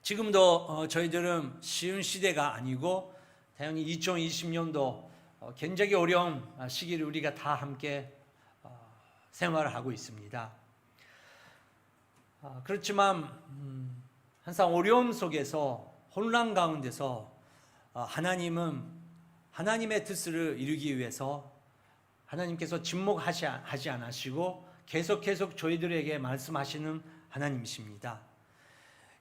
지금도 저희들은 쉬운 시대가 아니고 당연히 2020년도 굉장히 어려운 시기를 우리가 다 함께 생활을 하고 있습니다. 그렇지만 항상 어려움 속에서 혼란 가운데서 하나님은 하나님의 뜻을 이루기 위해서 하나님께서 침묵하지 않으시고 계속 저희들에게 말씀하시는 하나님이십니다.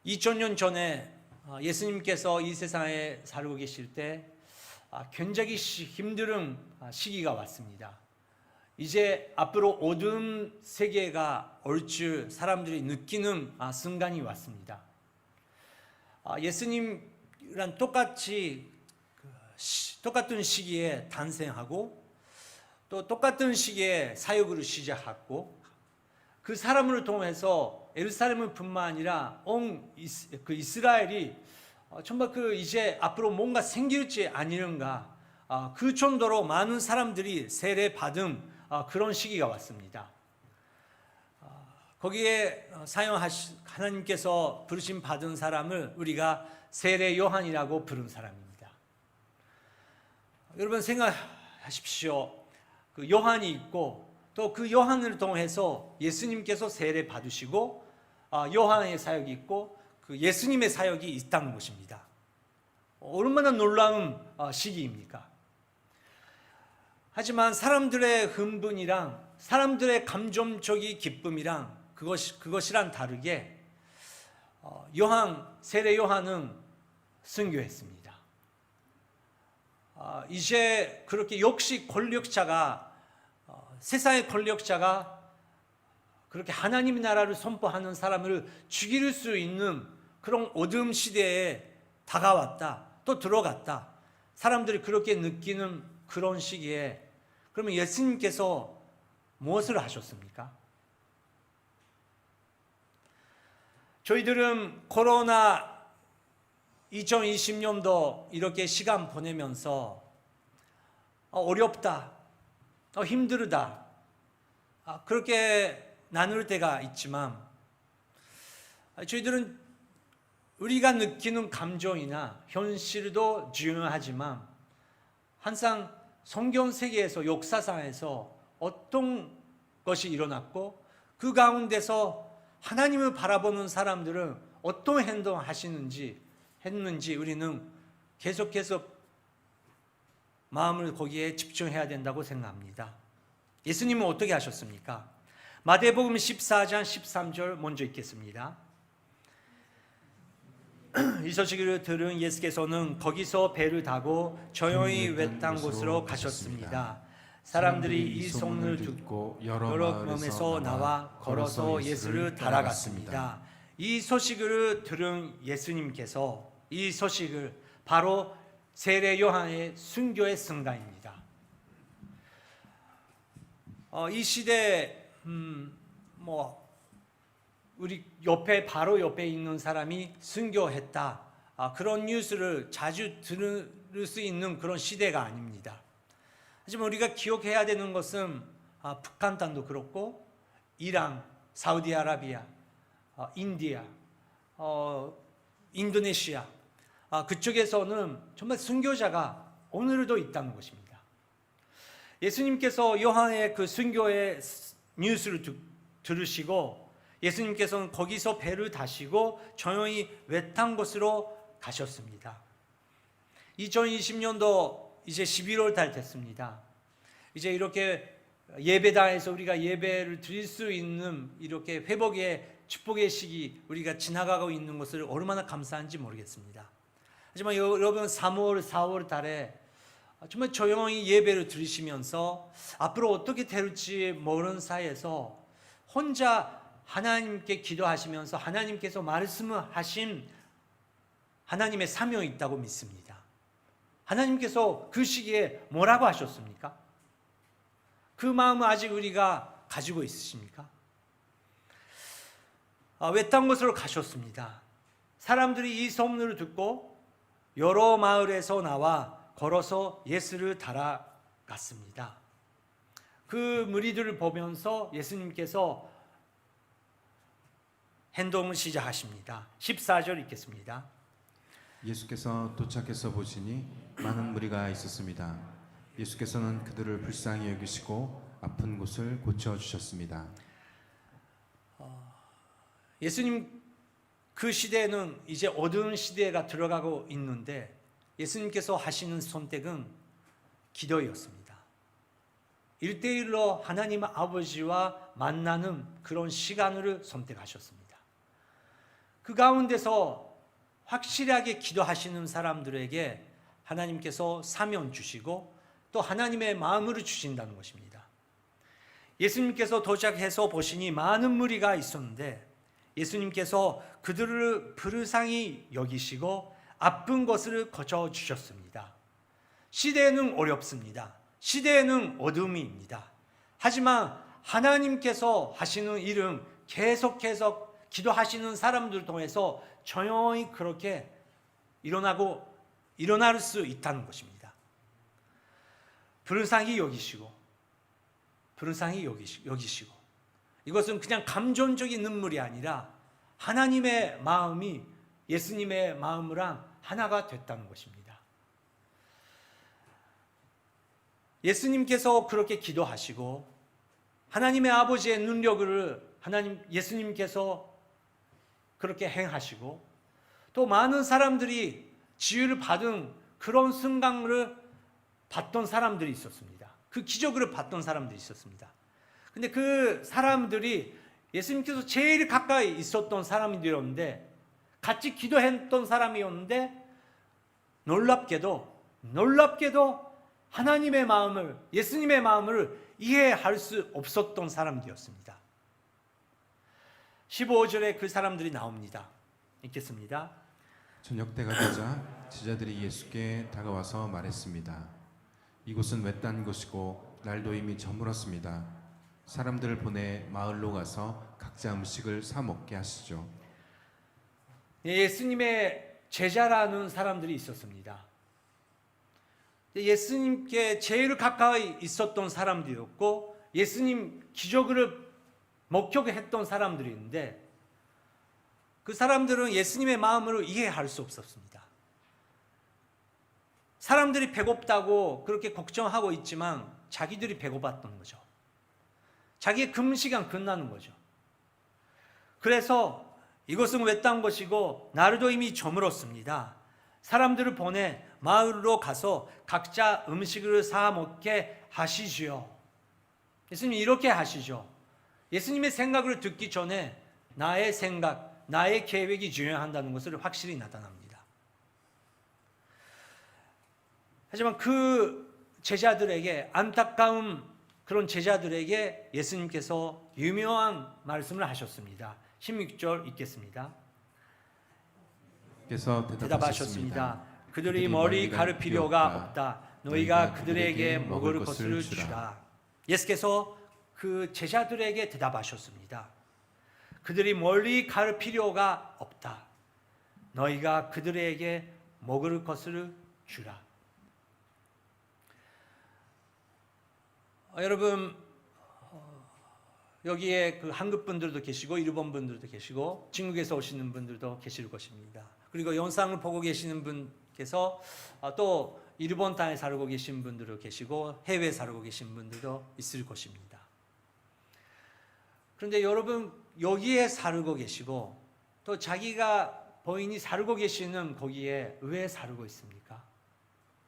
2000년 전에 예수님께서 이 세상에 살고 계실 때 굉장히 힘든 시기가 왔습니다. 이제 앞으로 어두운 세계가 올 줄 사람들이 느끼는 순간이 왔습니다. 예수님이란 똑같은 시기에 탄생하고 또 똑같은 시기에 사역을 시작했고 그 사람을 통해서 예루살렘을 뿐만 아니라 온 이스라엘이 정말 이제 앞으로 뭔가 생길지 아니는가 그 정도로 많은 사람들이 세례 받은 그런 시기가 왔습니다. 거기에 하나님께서 부르심 받은 사람을 우리가 세례 요한이라고 부른 사람입니다. 여러분 생각하십시오. 그 요한이 있고 또 그 요한을 통해서 예수님께서 세례 받으시고 요한의 사역이 있고 그 예수님의 사역이 있다는 것입니다. 얼마나 놀라운 시기입니까? 하지만 사람들의 흥분이랑 사람들의 감정적인 기쁨이랑 그것이랑 다르게 세례 요한은 순교했습니다. 이제 그렇게 역시 세상의 권력자가 그렇게 하나님의 나라를 선포하는 사람을 죽일 수 있는 그런 어두운 시대에 다가왔다. 또 들어갔다. 사람들이 그렇게 느끼는 그런 시기에 그러면 예수님께서 무엇을 하셨습니까? 저희들은 코로나 2020년도 이렇게 시간 보내면서 어렵다, 힘들다 그렇게 나눌 때가 있지만 저희들은 우리가 느끼는 감정이나 현실도 중요하지만 항상 성경 세계에서 역사상에서 어떤 것이 일어났고 그 가운데서 하나님을 바라보는 사람들은 어떤 행동을 했는지 우리는 계속해서 마음을 거기에 집중해야 된다고 생각합니다. 예수님은 어떻게 하셨습니까? 마태복음 14장 13절 먼저 읽겠습니다. 이 소식을 들은 예수께서는 거기서 배를 타고 조용히 외딴 곳으로 가셨습니다. 사람들이 이 소문을 듣고 여러 마음에서 나와 걸어서 예수를 따라갔습니다. 이 소식을 들은 예수님께서 이 소식을 바로 세례 요한의 순교의 순간입니다. 이 시대 우리 바로 옆에 있는 사람이 순교했다. 그런 뉴스를 자주 들을 수 있는 그런 시대가 아닙니다. 하지만 우리가 기억해야 되는 것은 북한땅도 그렇고 이란, 사우디아라비아, 인디아, 인도네시아 그쪽에서는 정말 순교자가 오늘도 있다는 것입니다. 예수님께서 요한의 그 순교의 뉴스를 들으시고 예수님께서는 거기서 배를 타시고 조용히 외딴 곳으로 가셨습니다. 2020년도 이제 11월 달 됐습니다. 이제 이렇게 예배당에서 우리가 예배를 드릴 수 있는 이렇게 회복의 축복의 시기 우리가 지나가고 있는 것을 얼마나 감사한지 모르겠습니다. 하지만 여러분 3월, 4월 달에 정말 조용히 예배를 들으시면서 앞으로 어떻게 될지 모르는 사이에서 혼자 하나님께 기도하시면서 하나님께서 말씀을 하신 하나님의 사명이 있다고 믿습니다. 하나님께서 그 시기에 뭐라고 하셨습니까? 그 마음을 아직 우리가 가지고 있으십니까? 외딴 곳으로 가셨습니다. 사람들이 이 소문을 듣고 여러 마을에서 나와 걸어서 예수를 따라갔습니다. 그 무리들을 보면서 예수님께서 행동을 시작하십니다. 14절 읽겠습니다. 예수께서 도착해서 보시니 많은 무리가 있었습니다. 예수께서는 그들을 불쌍히 여기시고 아픈 곳을 고쳐주셨습니다. 예수님 그 시대에는 이제 어두운 시대가 들어가고 있는데 예수님께서 하시는 선택은 기도였습니다. 1대1로 하나님 아버지와 만나는 그런 시간을 선택하셨습니다. 그 가운데서 확실하게 기도하시는 사람들에게 하나님께서 사명 주시고 또 하나님의 마음을 주신다는 것입니다. 예수님께서 도착해서 보시니 많은 무리가 있었는데 예수님께서 그들을 불쌍히 여기시고 아픈 것을 고쳐주셨습니다. 시대는 어렵습니다. 시대에는 어둠입니다. 하지만 하나님께서 하시는 일은 계속해서 기도하시는 사람들 통해서 조용히 그렇게 일어날 수 있다는 것입니다. 불쌍히 여기시고 이것은 그냥 감정적인 눈물이 아니라 하나님의 마음이 예수님의 마음이랑 하나가 됐다는 것입니다. 예수님께서 그렇게 기도하시고 하나님의 아버지의 능력을 예수님께서 그렇게 행하시고 또 많은 사람들이 지유를 받은 그런 순간을 봤던 사람들이 있었습니다. 그 기적을 봤던 사람들이 있었습니다. 근데 그 사람들이 예수님께서 제일 가까이 있었던 사람들이었는데 같이 기도했던 사람이었는데 놀랍게도 하나님의 마음을 예수님의 마음을 이해할 수 없었던 사람들이었습니다. 15절에 그 사람들이 나옵니다. 읽겠습니다. 저녁 때가 되자 제자들이 예수께 다가와서 말했습니다. 이곳은 외딴 곳이고 날도 이미 저물었습니다. 사람들을 보내 마을로 가서 각자 음식을 사 먹게 하시죠. 예수님의 제자라는 사람들이 있었습니다. 예수님께 제일 가까이 있었던 사람들이었고 예수님 기적을 목격했던 사람들인데 그 사람들은 예수님의 마음을 이해할 수 없었습니다. 사람들이 배고프다고 그렇게 걱정하고 있지만 자기들이 배고팠던 거죠. 자기의 금시간 끝나는 거죠. 그래서 이것은 외딴 것이고 날도 이미 저물었습니다. 사람들을 보내 마을로 가서 각자 음식을 사 먹게 하시지요. 예수님이 이렇게 하시죠. 예수님의 생각을 듣기 전에 나의 생각, 나의 계획이 중요한다는 것을 확실히 나타납니다. 하지만 그 제자들에게 안타까운 그런 제자들에게 예수님께서 유명한 말씀을 하셨습니다. 16절 읽겠습니다. 께서 대답하셨습니다. 그들이 멀리 갈 필요가 없다. 너희가 그들에게 먹을 것을 주라. 예수께서 그 제자들에게 대답하셨습니다. 그들이 멀리 갈 필요가 없다. 너희가 그들에게 먹을 것을 주라. 여러분 여기에 그 한국 분들도 계시고 일본 분들도 계시고 중국에서 오시는 분들도 계실 것입니다. 그리고 영상을 보고 계시는 분께서 또 일본 땅에 살고 계신 분들도 계시고 해외에 살고 계신 분들도 있을 것입니다. 그런데 여러분 여기에 살고 계시고 또 자기가 본인이 살고 계시는 거기에 왜 살고 있습니까?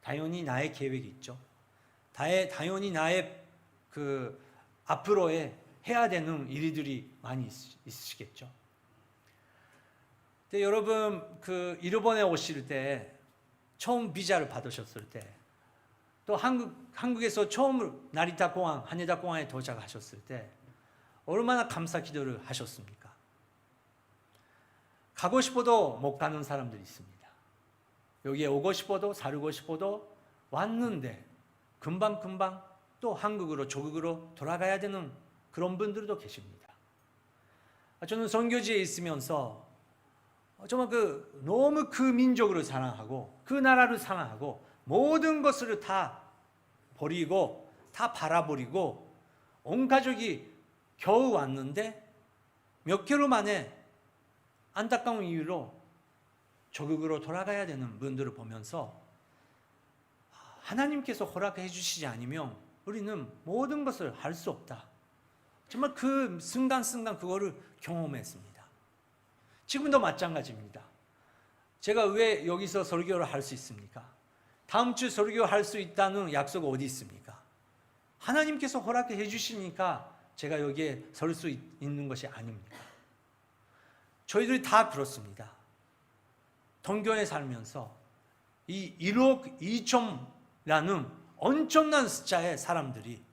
당연히 나의 계획이 있죠. 당연히 나의 그 앞으로의 해야 되는 일들이 많이 있으시겠죠. 근데 여러분 그 일본에 오실 때 처음 비자를 받으셨을 때 또 한국에서 처음 나리타 공항, 하네다 공항에 도착하셨을 때 얼마나 감사 기도를 하셨습니까? 가고 싶어도 못 가는 사람들이 있습니다. 여기에 오고 싶어도 살고 싶어도 왔는데 금방 또 한국으로 조국으로 돌아가야 되는 그런 분들도 계십니다. 저는 선교지에 있으면서 정말 너무 그 민족을 사랑하고 그 나라를 사랑하고 모든 것을 다 버리고 다 팔아버리고 온 가족이 겨우 왔는데 몇 개월 만에 안타까운 이유로 조국으로 돌아가야 되는 분들을 보면서 하나님께서 허락해 주시지 않으면 우리는 모든 것을 할 수 없다. 정말 그 순간순간 그거를 경험했습니다. 지금도 마찬가지입니다. 제가 왜 여기서 설교를 할 수 있습니까? 다음 주 설교할 수 있다는 약속이 어디 있습니까? 하나님께서 허락해 주시니까 제가 여기에 설 수 있는 것이 아닙니다. 저희들이 다 그렇습니다. 동교에 살면서 이 1억 2천라는 엄청난 숫자의 사람들이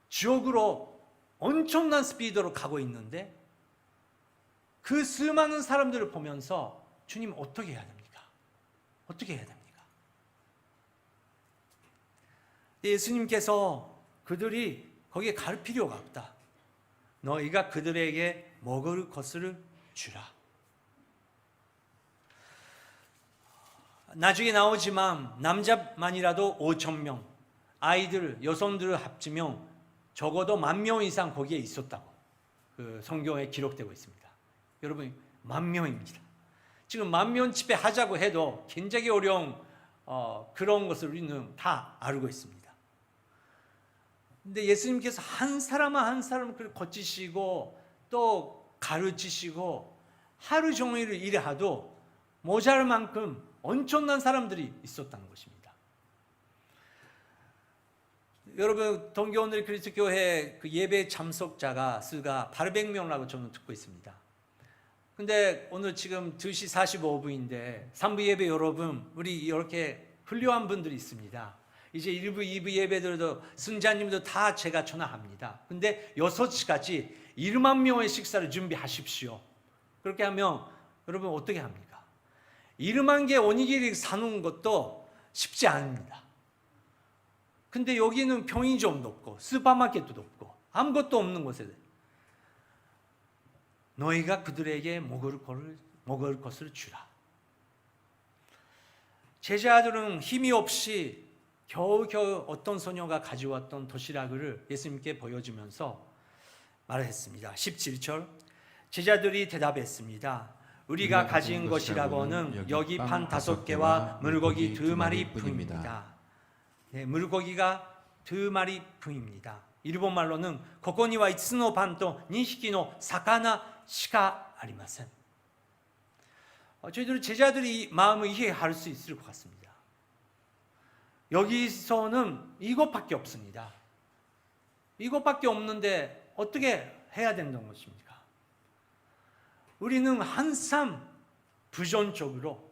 지옥으로 엄청난 스피드로 가고 있는데 그 수많은 사람들을 보면서 주님 어떻게 해야 됩니까? 어떻게 해야 됩니까? 예수님께서 그들이 거기에 갈 필요가 없다. 너희가 그들에게 먹을 것을 주라. 나중에 나오지만 남자만이라도 5,000명, 아이들, 여성들을 합치면 적어도 10,000명 이상 거기에 있었다고 그 성경에 기록되고 있습니다. 여러분 10,000명입니다. 지금 10,000명 집회 하자고 해도 굉장히 어려운 그런 것을 우리는 다 알고 있습니다. 근데 예수님께서 한 사람 한 사람을 거치시고 또 가르치시고 하루 종일 일해도 모자랄 만큼 엄청난 사람들이 있었다는 것입니다. 여러분 동교원들 그리스도교회 그 예배 참석자가 수가 800명이라고 저는 듣고 있습니다. 근데 오늘 지금 2시 45분인데 3부 예배 여러분 우리 이렇게 훌륭한 분들이 있습니다. 이제 1부, 2부 예배들도 승자님도 다 제가 전화합니다. 근데 6시까지 1만 명의 식사를 준비하십시오. 그렇게 하면 여러분 어떻게 합니까? 1만 개 오니기리 사는 것도 쉽지 않습니다. 근데 여기는 편의점도 없고 슈퍼마켓도 없고 아무것도 없는 곳에 너희가 그들에게 먹을 것을 주라. 제자들은 힘이 없이 겨우겨우 어떤 소녀가 가져왔던 도시락을 예수님께 보여주면서 말했습니다. 17절 제자들이 대답했습니다. 우리가 가진 것이라고는 여기 판 5개와 물고기 2마리 뿐입니다. 네, 물고기가 2마리 뿐입니다. 일본 말로는 고코니와 이츠노 판또 니히키노 사카나 시가 아리마센. 저희들 제자들이 마음을 이해할 수 있을 것 같습니다. 여기서는 이것밖에 없습니다. 이것밖에 없는데 어떻게 해야 된다는 것입니까? 우리는 항상 부정적으로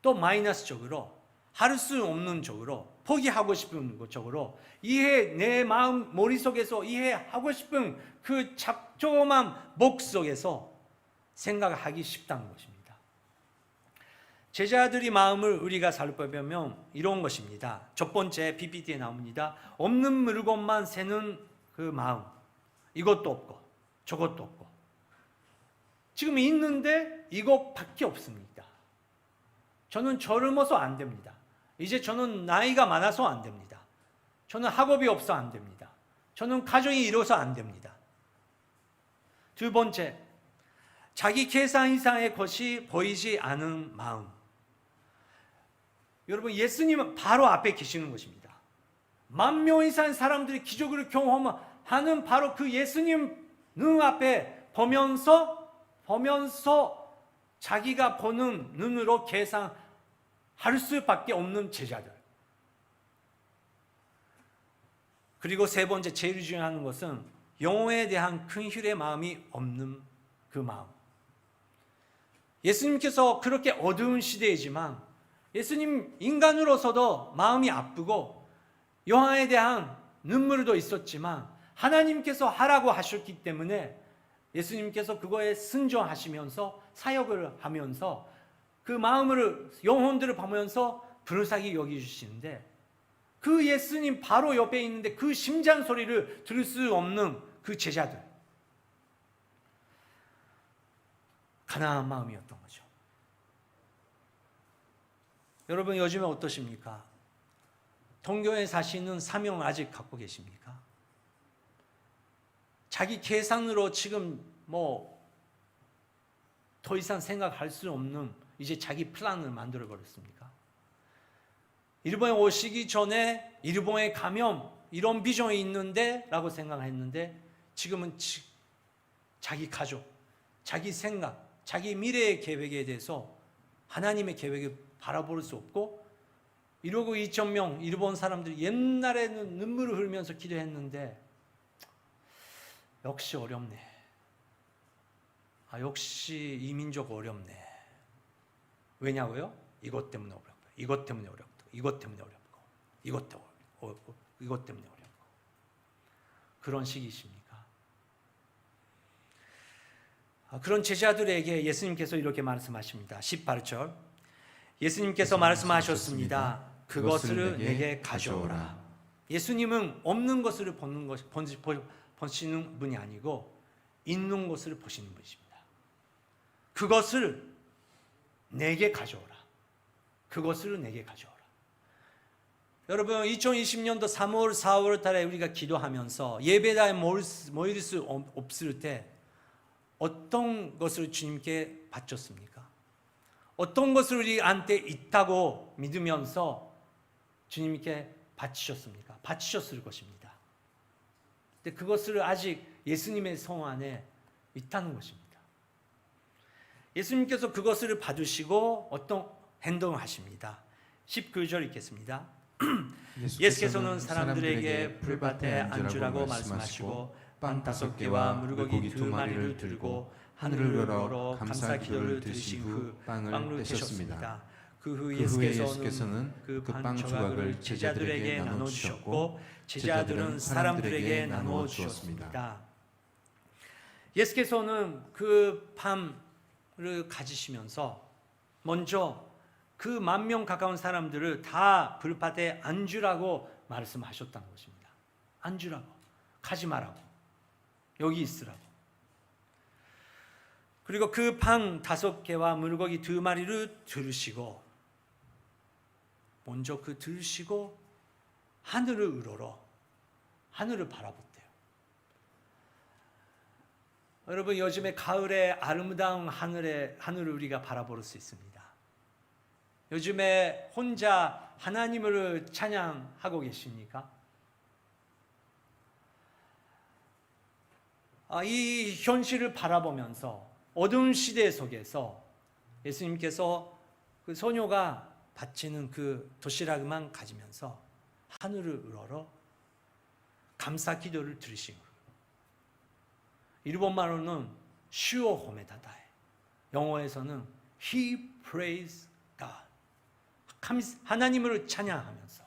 또 마이너스적으로 할 수 없는 쪽으로 포기하고 싶은 쪽으로 내 마음 머릿속에서 이해하고 싶은 그 작조만 목속에서 생각하기 쉽다는 것입니다. 제자들의 마음을 우리가 살펴보면 이런 것입니다. 첫 번째 PPT에 나옵니다. 없는 물건만 세는 그 마음. 이것도 없고 저것도 없고 지금 있는데 이것밖에 없습니다. 저는 젊어서 안 됩니다. 이제 저는 나이가 많아서 안 됩니다. 저는 학업이 없어 안 됩니다. 저는 가정이 이뤄서 안 됩니다. 두 번째, 자기 계산 이상의 것이 보이지 않은 마음. 여러분 예수님은 바로 앞에 계시는 것입니다. 10,000명 이상 사람들이 기적을 경험하는 바로 그 예수님 눈 앞에 보면서 자기가 보는 눈으로 계산할 수밖에 없는 제자들. 그리고 세 번째 제일 중요한 것은 영혼에 대한 긍휼의 마음이 없는 그 마음. 예수님께서 그렇게 어두운 시대이지만 예수님 인간으로서도 마음이 아프고 영혼에 대한 눈물도 있었지만 하나님께서 하라고 하셨기 때문에 예수님께서 그거에 순종하시면서 사역을 하면서 그 마음을 영혼들을 보면서 불쌍히 여기주시는데 그 예수님 바로 옆에 있는데 그 심장 소리를 들을 수 없는 그 제자들 가난한 마음이었던 거죠. 여러분 요즘에 어떠십니까? 동교에 사시는 사명 아직 갖고 계십니까? 자기 계산으로 지금 더 이상 생각할 수 없는 이제 자기 플랜을 만들어 버렸습니까? 일본에 오시기 전에 일본에 가면 이런 비전이 있는데 라고 생각했는데 지금은 자기 가족, 자기 생각, 자기 미래의 계획에 대해서 하나님의 계획을 바라볼 수 없고, 이러고 2,000명 일본 사람들이 옛날에는 눈물을 흘리면서 기도했는데 역시 어렵네. 역시 이 민족 어렵네. 왜냐고요? 이것 때문에 어렵고, 이것 때문에 어렵고, 이것 때문에 어렵고, 이것 때문에 어렵고, 이것 때문에 어렵고. 그런 시기십니까? 그런 제자들에게 예수님께서 이렇게 말씀하십니다. 18절. 예수님께서 말씀하셨습니다. 그것을 내게 가져오라. 예수님은 없는 것을 보시는 분이 아니고 있는 것을 보시는 분이십니다. 그것을 내게 가져오라. 그것을 내게 가져오라. 여러분, 2020년도 3월, 4월 달에 우리가 기도하면서 예배당에 모일 수 없을 때 어떤 것을 주님께 바쳤습니까? 어떤 것을 우리한테 있다고 믿으면서 주님께 바치셨습니까? 바치셨을 것입니다. 근데 그것을 아직 예수님의 성 안에 있다는 것입니다. 예수님께서 그것을 받으시고 어떤 행동을 하십니다. 19절 읽겠습니다. 예수께서는 사람들에게 풀밭에 앉으라고 말씀하시고 빵 5개와 물고기 2마리를 들고 하늘을 열어 감사 기도를 드신 후 빵을 떼셨습니다. 그 후 예수께서는 그 빵 조각을 제자들에게 나눠 주셨고 제자들은 사람들에게 나누어 주었습니다. 예수께서는 그 밤을 가지시면서 먼저 그 10,000명 가까운 사람들을 다 불밭에 앉으라고 말씀하셨다는 것입니다. 앉으라고, 가지 말라고, 여기 있으라고. 그리고 그 빵 5개와 물고기 2마리를 들으시고, 먼저 그 들으시고 하늘을 우러러 하늘을 바라봤대요. 여러분, 요즘에 가을에 아름다운 하늘을 우리가 바라볼 수 있습니다. 요즘에 혼자 하나님을 찬양하고 계십니까? 이 현실을 바라보면서 어두운 시대 속에서 예수님께서 그 소녀가 바치는 그 도시락만 가지면서 하늘을 우러러 감사 기도를 드리신 거예요. 일본말로는 슈오 호메다다에, 영어에서는 He praised God. 하나님을 찬양하면서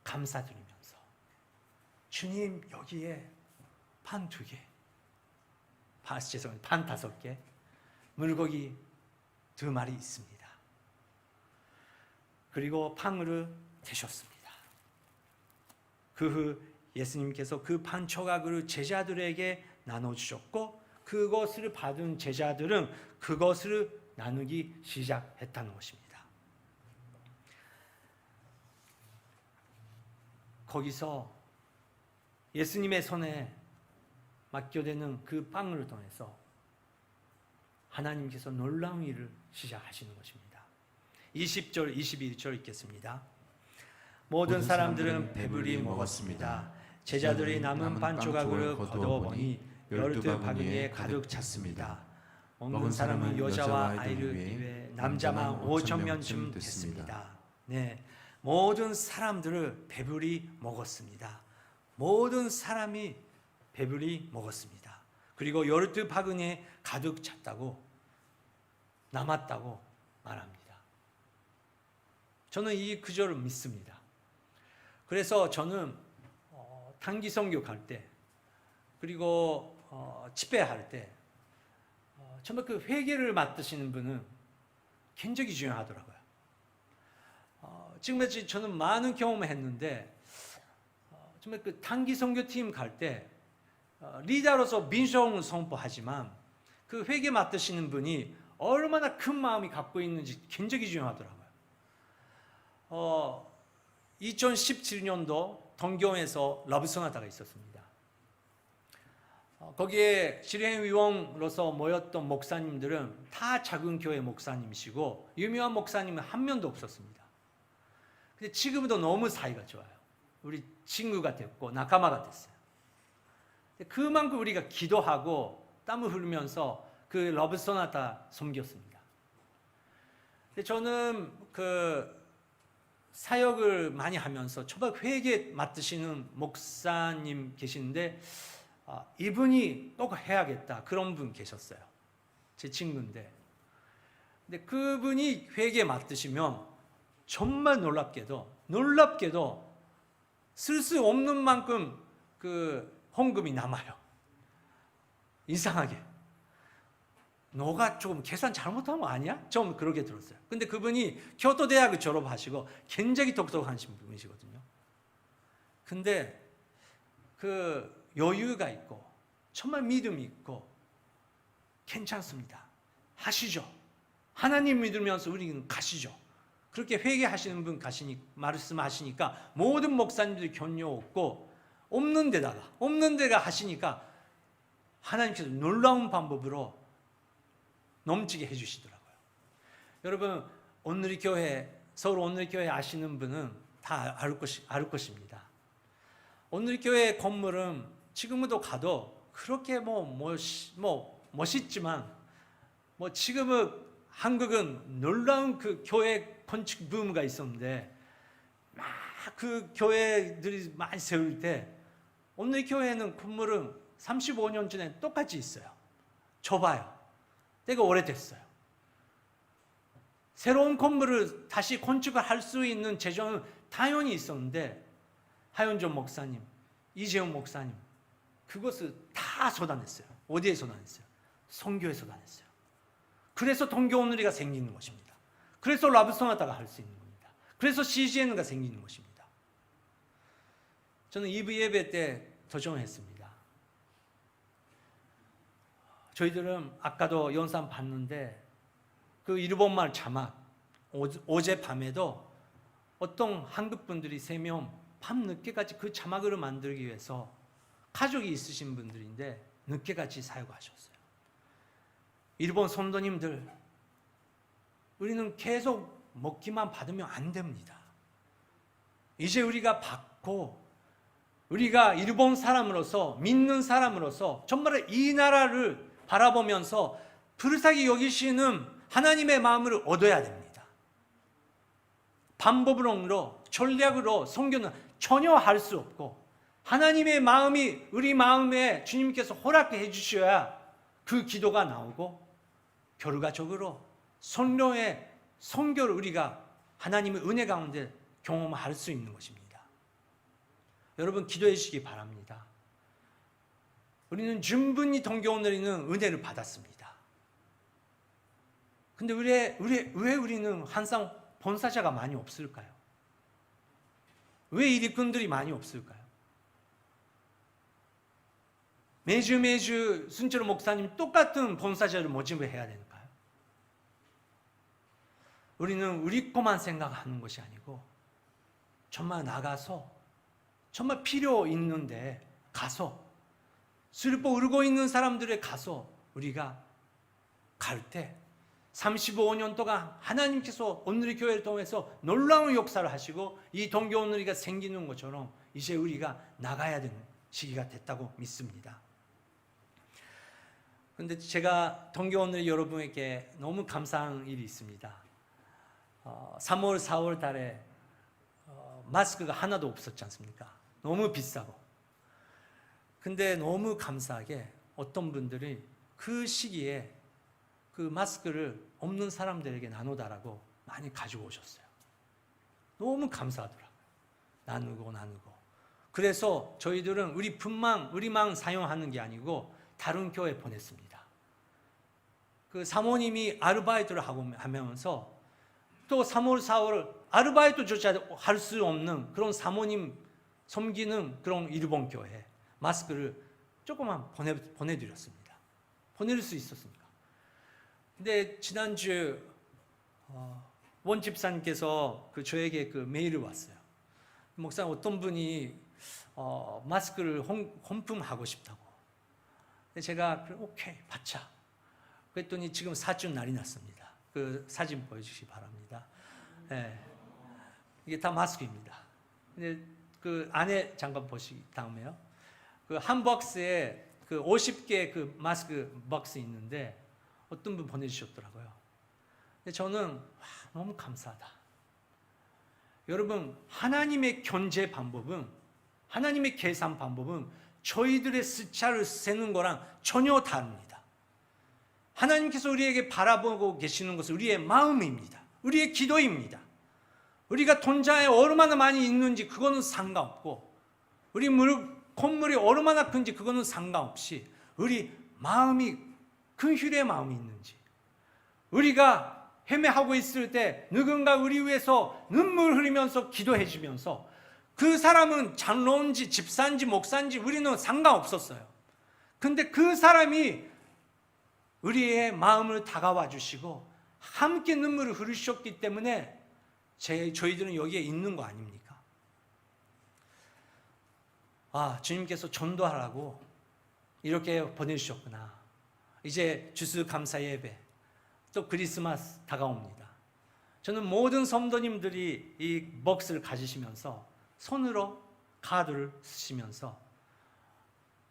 감사드리면서 주님 여기에 판 2개, 판 5개, 물고기 2마리 있습니다. 그리고 빵을 드셨습니다. 그 후 예수님께서 그 판 조각을 제자들에게 나눠주셨고 그것을 받은 제자들은 그것을 나누기 시작했다는 것입니다. 거기서 예수님의 손에 맡겨되는 그 빵을 통해서 하나님께서 놀라운 일을 시작하시는 것입니다. 20절, 21절 읽겠습니다. 모든 사람들은 배불리 먹었습니다. 제자들이 남은 반 조각을 거두어 보니 12바구니에 가득 찼습니다. 먹는 사람은 여자와 아이를 비해 남자만 5,000명쯤 됐습니다. 네, 모든 사람들을 배불리 먹었습니다. 모든 사람이 배불리 먹었습니다. 그리고 12바구니에 가득 찼다고, 남았다고 말합니다. 저는 이 구절을 믿습니다. 그래서 저는 단기 선교 갈 때, 그리고 집회할 때 정말 그 회개를 맡으시는 분은 굉장히 중요하더라고요. 지금까지 저는 많은 경험을 했는데 정말 그 단기 선교팀 갈 때 리더로서 민족 선포하지만 그 회개 맡으시는 분이 얼마나 큰 마음이 갖고 있는지 굉장히 중요하더라고요. 2017년도 동경에서 러브소나타가 있었습니다. 거기에 실행위원으로서 모였던 목사님들은 다 작은 교회 목사님이시고 유명한 목사님은 한 명도 없었습니다. 근데 지금도 너무 사이가 좋아요. 우리 친구가 됐고 nakama가 됐어요. 그만큼 우리가 기도하고 땀을 흘리면서 그 러브 소나타 섬겼습니다. 근데 저는 그 사역을 많이 하면서 처음 회계 맡으시는 목사님 계시는데 이분이 꼭 해야겠다 그런 분 계셨어요. 제 친구인데. 근데 그분이 회계 맡으시면 정말 놀랍게도 쓸 수 없는 만큼 그 헌금이 남아요. 이상하게. 너가 조금 계산 잘못한 거 아니야? 좀 그렇게 들었어요. 근데 그분이 교토 대학을 졸업하시고 굉장히 똑똑하신 분이시거든요. 근데 그 여유가 있고 정말 믿음이 있고 괜찮습니다. 하시죠. 하나님 믿으면서 우리는 가시죠. 그렇게 회개하시는 분 말씀하시니까 모든 목사님들이 격려 없고 없는 데가 하시니까 하나님께서 놀라운 방법으로 넘치게 해주시더라고요. 여러분 오늘의 교회, 서울 오늘의 교회 아시는 분은 다 알 것입니다. 오늘의 교회 건물은 지금도 가도 그렇게 멋있지만 지금은 한국은 놀라운 그 교회 건축 붐가 있었는데 막 그 교회들이 많이 세울 때 오늘 교회는 건물은 35년 전에 똑같이 있어요. 좁아요. 때가 오래됐어요. 새로운 건물을 다시 건축을 할 수 있는 재정은 당연히 있었는데 하윤정 목사님, 이재용 목사님 그것을 다 쏟아냈어요. 어디에 쏟아냈어요? 선교에 쏟아냈어요. 그래서 동교오늘이가 생기는 것입니다. 그래서 라브소나타가 할 수 있는 겁니다. 그래서 CGN가 생기는 것입니다. 저는 2부 예배 때 도전했습니다. 저희들은 아까도 영상 봤는데 그 일본말 자막 어젯밤에도 어떤 한국 분들이 3명 밤늦게까지 그 자막을 만들기 위해서 가족이 있으신 분들인데 늦게까지 사용하셨어요. 일본 성도님들, 우리는 계속 먹기만 받으면 안 됩니다. 이제 우리가 받고 우리가 일본 사람으로서 믿는 사람으로서 정말 이 나라를 바라보면서 불쌍히 여기시는 하나님의 마음을 얻어야 됩니다. 방법론으로 전략으로 선교는 전혀 할 수 없고 하나님의 마음이 우리 마음에 주님께서 허락해 주셔야 그 기도가 나오고 결과적으로 선교를 우리가 하나님의 은혜 가운데 경험할 수 있는 것입니다. 여러분 기도해 주시기 바랍니다. 우리는 충분히 동교오늘이는 은혜를 받았습니다. 근데 왜 우리는 항상 본사자가 많이 없을까요? 왜 일꾼들이 많이 없을까요? 매주 순철 목사님 똑같은 본사자를 모집해야 되는가요? 우리는 우리 것만 생각하는 것이 아니고 정말 나가서 정말 필요 있는데 가서 슬퍼 울고 있는 사람들에 가서 우리가 갈 때 35년 동안 하나님께서 오늘의 교회를 통해서 놀라운 역사를 하시고 이 동교오늘이가 생기는 것처럼 이제 우리가 나가야 되는 시기가 됐다고 믿습니다. 그런데 제가 동교오늘 여러분에게 너무 감사한 일이 있습니다. 3월, 4월 달에 마스크가 하나도 없었지 않습니까? 너무 비싸고. 근데 너무 감사하게 어떤 분들이 그 시기에 그 마스크를 없는 사람들에게 나누다라고 많이 가지고 오셨어요. 너무 감사하더라고요. 나누고. 그래서 저희들은 우리만 사용하는 게 아니고 다른 교회에 보냈습니다. 그 사모님이 아르바이트를 하면서 또 3월, 4월 아르바이트조차 할 수 없는 그런 사모님 섬기는 그런 일본 교회 마스크를 조금만 보내드렸습니다. 보낼 수 있었습니까? 근데 지난주 원 집사님께서 저에게 그 메일을 왔어요. 목사님 어떤 분이 마스크를 혼품하고 싶다고. 제가 오케이 받자. 그랬더니 지금 4주 날이 났습니다. 그 사진 보여주시기 바랍니다. 네. 이게 다 마스크입니다. 근데 그 안에 잠깐 보시기 다음에요. 그 한 박스에 그 50개 그 마스크 박스 있는데 어떤 분 보내주셨더라고요. 근데 저는 와, 너무 감사하다. 여러분, 하나님의 견제 방법은, 하나님의 계산 방법은 저희들의 숫자를 세는 거랑 전혀 다릅니다. 하나님께서 우리에게 바라보고 계시는 것은 우리의 마음입니다. 우리의 기도입니다. 우리가 돈자에 얼마나 많이 있는지 그거는 상관없고, 우리 콧물이 얼마나 큰지 그거는 상관없이, 우리 마음이 긍휼의 마음이 있는지, 우리가 헤매하고 있을 때 누군가 우리 위해서 눈물 흘리면서 기도해 주면서, 그 사람은 장로인지 집사인지 목사인지 우리는 상관없었어요. 근데 그 사람이 우리의 마음을 다가와 주시고 함께 눈물을 흘리셨기 때문에 저희들은 여기에 있는 거 아닙니까? 아, 주님께서 전도하라고 이렇게 보내주셨구나. 이제 주스 감사 예배, 또 크리스마스 다가옵니다. 저는 모든 성도님들이 이 박스를 가지시면서 손으로 카드를 쓰시면서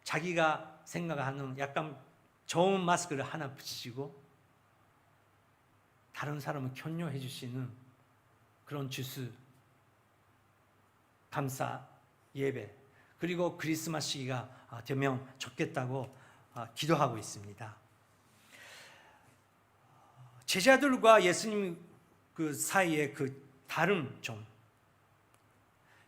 자기가 생각하는 약간 좋은 마스크를 하나 붙이시고 다른 사람을 격려해 주시는 그런 주스 감사 예배, 그리고 크리스마스 시기가 되면 좋겠다고 기도하고 있습니다. 제자들과 예수님 그 사이에 그 다른 점,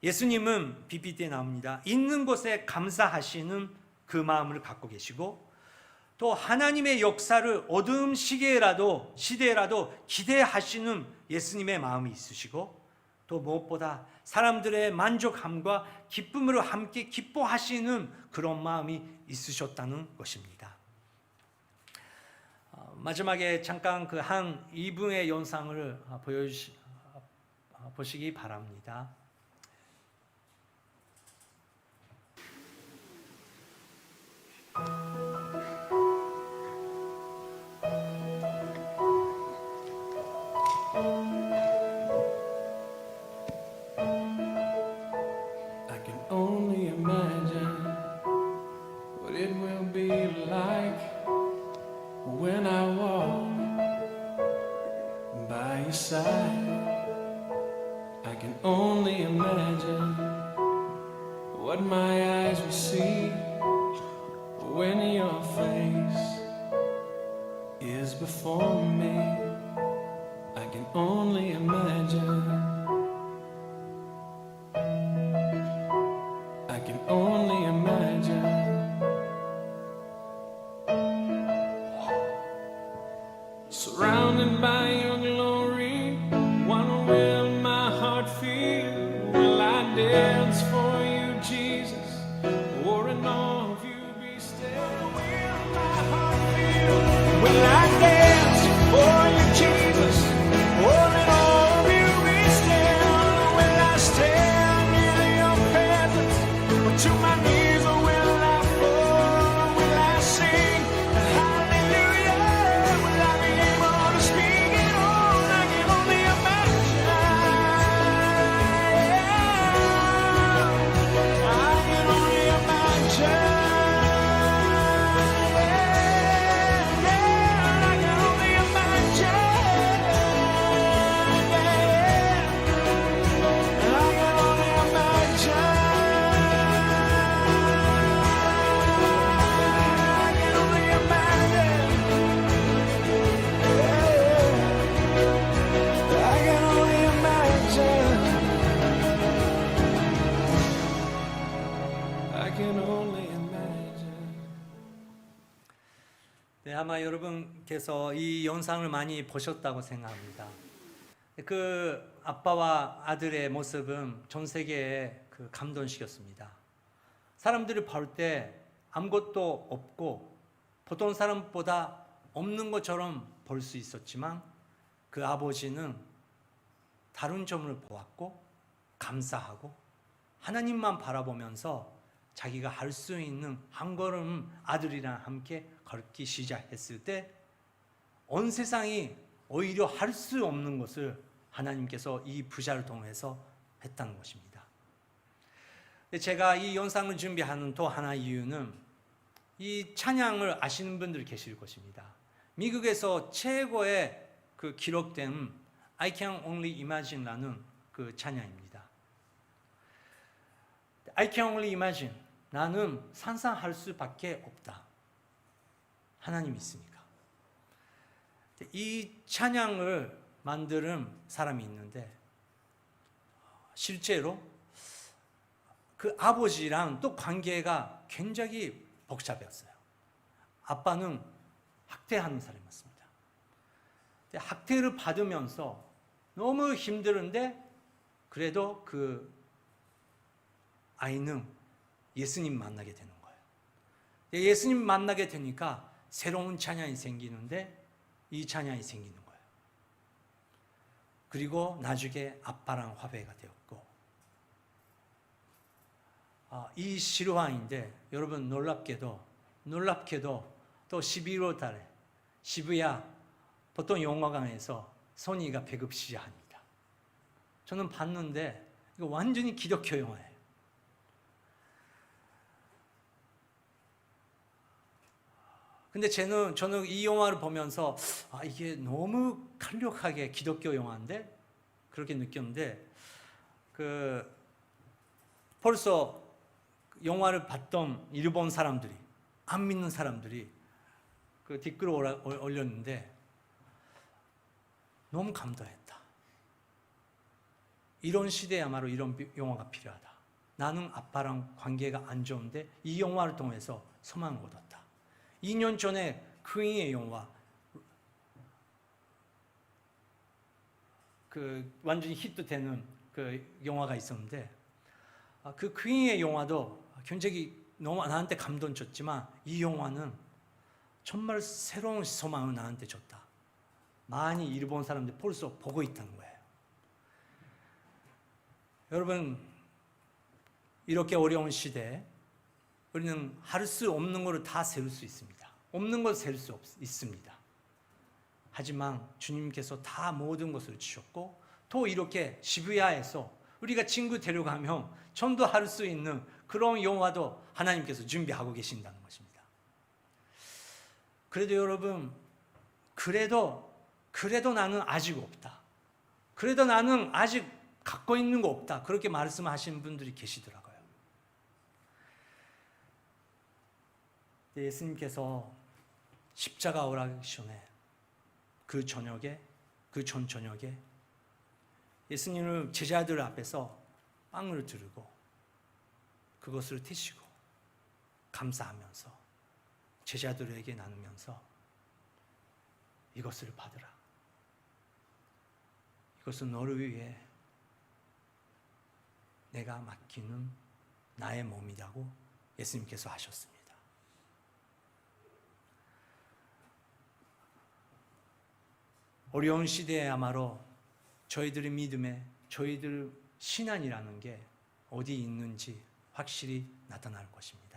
예수님은 PPT에 나옵니다. 있는 곳에 감사하시는 그 마음을 갖고 계시고, 또 하나님의 역사를 어두운 시대라도 기대하시는 예수님의 마음이 있으시고, 또 무엇보다 사람들의 만족함과 기쁨으로 함께 기뻐하시는 그런 마음이 있으셨다는 것입니다. 마지막에 잠깐 그 한 2분의 영상을 보시기 바랍니다. I can only imagine what it will be like when I walk by your side. I can only imagine what my eyes will see when your face is before me. I can only imagine. I can only imagine. Surrounded by your glory, what will my heart feel? Will I dance for you, Jesus, or in awe of you be still? What will my heart feel? Will I dance for you, Jesus, or in awe of you be still? Will I stand in your presence, or to my knees, or will I fall, or will I sing hallelujah? Will I be able to speak it all? I can only imagine. I can only imagine. I can only imagine. I can only imagine. I can only imagine. I can only imagine. I can only imagine. 네, 아마 여러분께서 이 영상을 많이 보셨다고 생각합니다. 그 아빠와 아들의 모습은 전 세계에 그 감동시켰습니다. 사람들이 볼 때 아무것도 없고 보통 사람보다 없는 것처럼 볼 수 있었지만, 그 아버지는 다른 점을 보았고 감사하고 하나님만 바라보면서 자기가 할 수 있는 한 걸음 아들이랑 함께 걷기 시작했을 때 온 세상이 오히려 할 수 없는 것을 하나님께서 이 부자를 통해서 했다는 것입니다. 제가 이 영상을 준비하는 또 하나 이유는 이 찬양을 아시는 분들이 계실 것입니다. 미국에서 최고의 그 기록된 I Can Only Imagine라는 그 찬양입니다. I Can Only Imagine, 나는 상상할 수밖에 없다. 하나님이 있으니까. 이 찬양을 만드는 사람이 있는데 실제로 그 아버지랑 또 관계가 굉장히 복잡했어요. 아빠는 학대하는 사람이었습니다. 학대를 받으면서 너무 힘들은데 그래도 그 아이는 예수님 만나게 되는 거예요. 예수님 만나게 되니까 새로운 찬양이 생기는데 이 찬양이 생기는 거예요. 그리고 나중에 아빠랑 화해가 되었고, 이 실화인데 여러분 놀랍게도 또 11월 달에 시부야 보통 영화관에서 소니가 배급 시작합니다. 저는 봤는데 이거 완전히 기독교 영화예요. 근데 저는 이 영화를 보면서 이게 너무 강력하게 기독교 영화인데 그렇게 느꼈는데 벌써 영화를 봤던 일본 사람들이 안 믿는 사람들이 그 댓글을 올렸는데 너무 감동했다. 이런 시대야말로 이런 영화가 필요하다. 나는 아빠랑 관계가 안 좋은데 이 영화를 통해서 소망을 얻었다. 2년 전에 퀸의 영화 그 완전히 히트되는 그 영화가 있었는데 그 퀸의 영화도 굉장히 너무 나한테 감동 줬지만 이 영화는 정말 새로운 소망을 나한테 줬다. 많이 일본 사람들이 벌써 보고 있다는 거예요. 여러분 이렇게 어려운 시대에 우리는 할 수 없는 것을 다 세울 수 있습니다. 없는 걸 세울 수 있습니다. 하지만 주님께서 다 모든 것을 주셨고 또 이렇게 시부야에서 우리가 친구 데려가면 전도할 수 있는 그런 영화도 하나님께서 준비하고 계신다는 것입니다. 그래도 여러분 그래도 나는 아직 없다. 그래도 나는 아직 갖고 있는 거 없다. 그렇게 말씀하시는 분들이 계시더라고요. 예수님께서 십자가 오라기전에 그 전 저녁에 예수님은 제자들 앞에서 빵을 들고 그것을 드시고 감사하면서 제자들에게 나누면서 이것을 받으라. 이것은 너를 위해 내가 맡기는 나의 몸이라고 예수님께서 하셨습니다. 어려운 시대에야말로 저희들의 믿음에 저희들 신앙이라는 게 어디 있는지 확실히 나타날 것입니다.